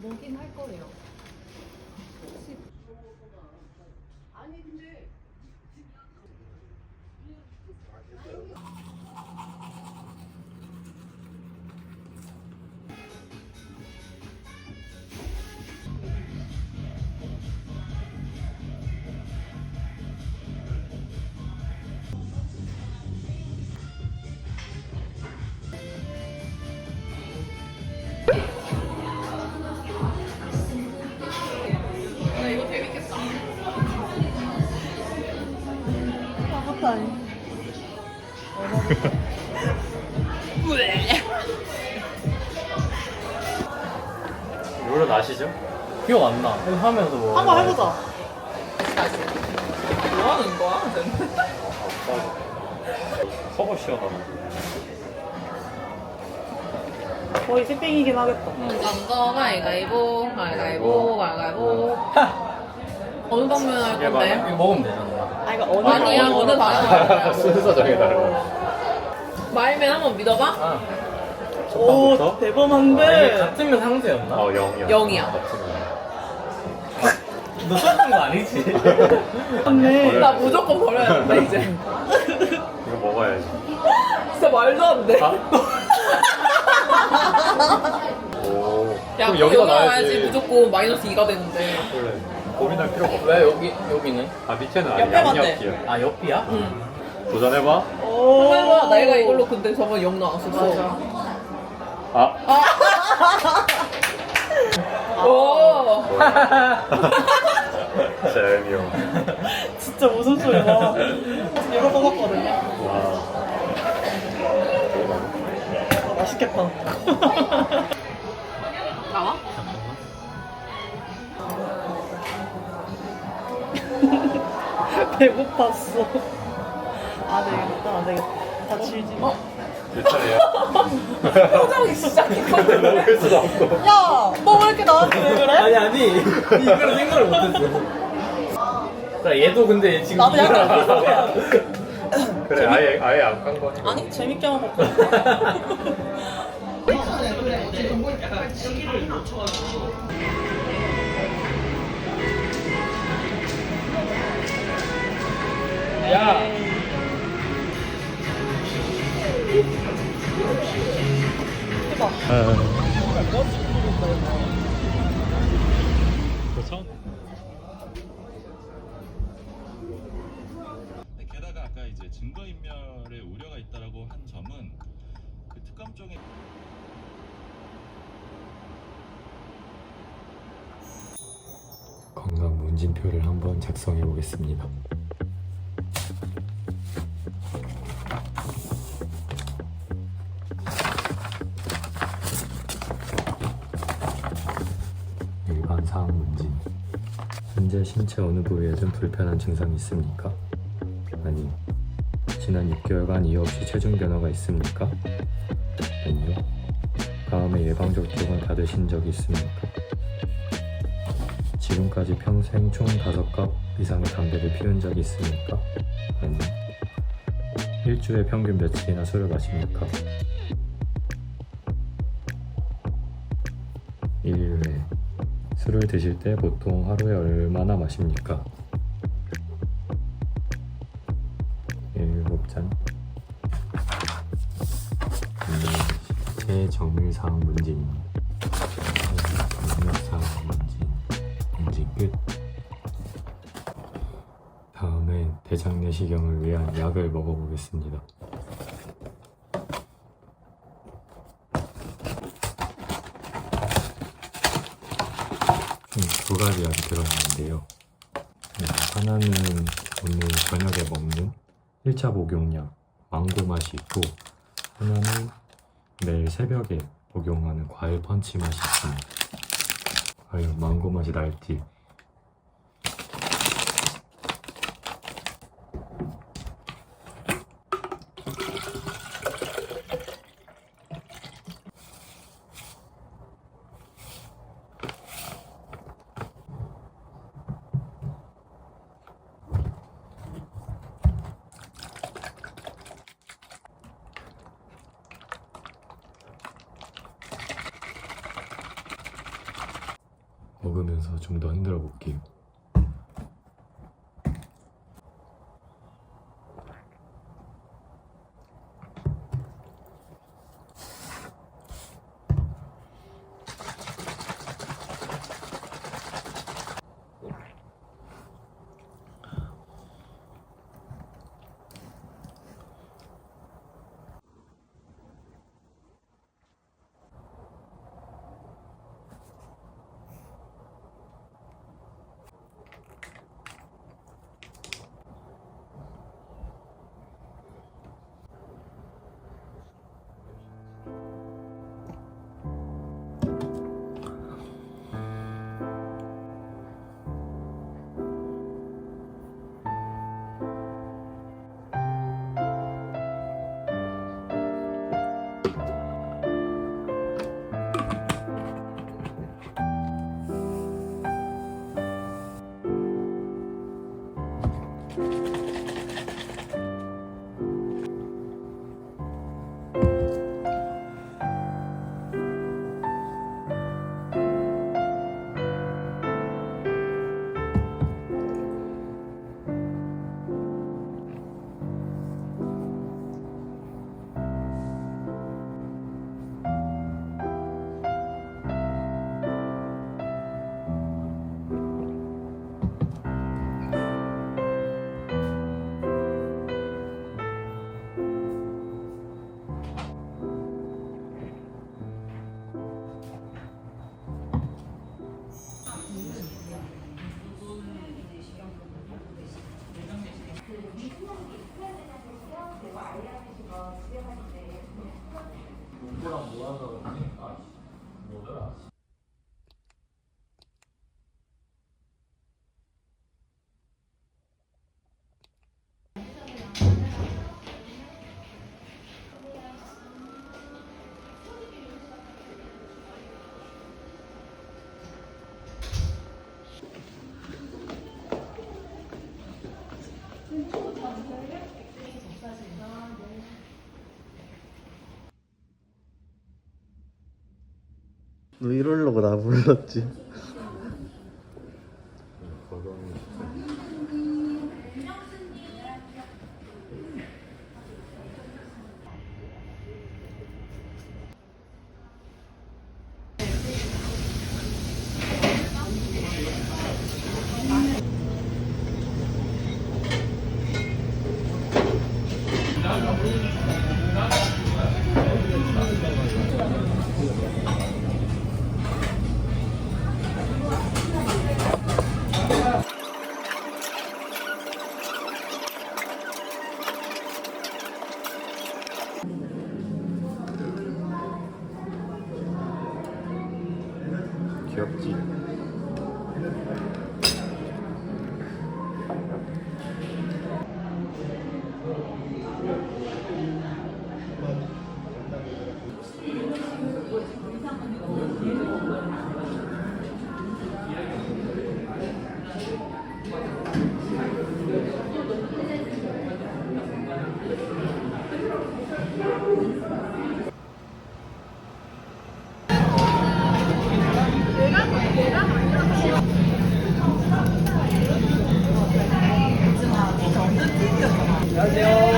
뭐긴 할 거예요. 이거 재밌겠다. 아무튼 룰은 아시죠? 기억 안 나. 이거 하면서 뭐. 한번 해보자. 뭐 하는 거야? 커버 시원하다. 거의 씹빙이긴 하겠다. 잠깐 가위가위보, 가위가위보, 가위가위보. 어느 방면 할 건데? 이거 먹으면 되잖아. 아, 이거 어느 아니야, 어느 방면 할 거야? 순서 정해달라고. 마이맨 한번 믿어봐? 아. 오, 첫판부터? 이게 대범한데? 같으면 상세였나? 0이야. 0이야. 너 썼던 거 아니지? 맞네. 나 무조건 버려야 된다, 이제. 이거 먹어야지. 진짜 말도 안 돼. 오. 야, 그럼 여기가 여기다 나야지 놔야지. 무조건 마이너스 2가 되는데. 그래. 고민할 필요가 없어. 왜 여기는? 아, 밑에는 옆에 아니야. 맞네. 양옆이야. 아, 옆이야? 응. 도전해봐. 오. 해봐. 내가 이걸로 근데 저번 0 나왔었어. 아. 오. 재미요. 진짜 무슨 소리야. 이거 뽑았거든요. 와. 아, 맛있겠다. 나와? 배고팠어. 안 되겠다, 안 되겠다. 다 질지 마. 내 차례야. 표정이 진짜 기거든. 먹을 수도 없고. 야, 너 왜 이렇게 나한테 왜 그래? 아니. 이걸 생각을 못했어. 자, 얘도 근데 지금. 나도 약간 이거랑 비슷해. 그래, 아예 안 깐 거니. 아니, 재밌게 한번 볼까? 야! 해봐. 그렇죠? 게다가 아까 이제 증거인멸의 우려가 있다라고 한 점은 그 특검 쪽에 건강 문진표를 한번 작성해 보겠습니다. 일반 사항 문진. 현재 신체 어느 부위에든 불편한 증상이 있습니까? 아니. 지난 6개월간 이유 없이 체중 변화가 있습니까? 아니요. 다음에 예방접종을 받으신 적이 있습니까? 지금까지 평생 총 5갑 이상의 담배를 피운 적이 있습니까? 아니요. 일주일에 평균 며칠이나 술을 마십니까? 1회. 술을 드실 때 보통 하루에 얼마나 마십니까? 7잔. 제 정밀사항 문제입니다. 정밀사항 문제 끝. 다음에 대장 내시경을 위한 약을 먹어보겠습니다. 두 가지 약이 들어있는데요. 하나는 오늘 저녁에 먹는 1차 복용약 망고 맛이 있고, 하나는 내일 새벽에 복용하는 과일 펀치 맛이 있습니다. 과연 망고 맛이 날지. 먹으면서 좀 더 흔들어 볼게요. 너 이러려고 나 불렀지. 귀엽지? 안녕하세요.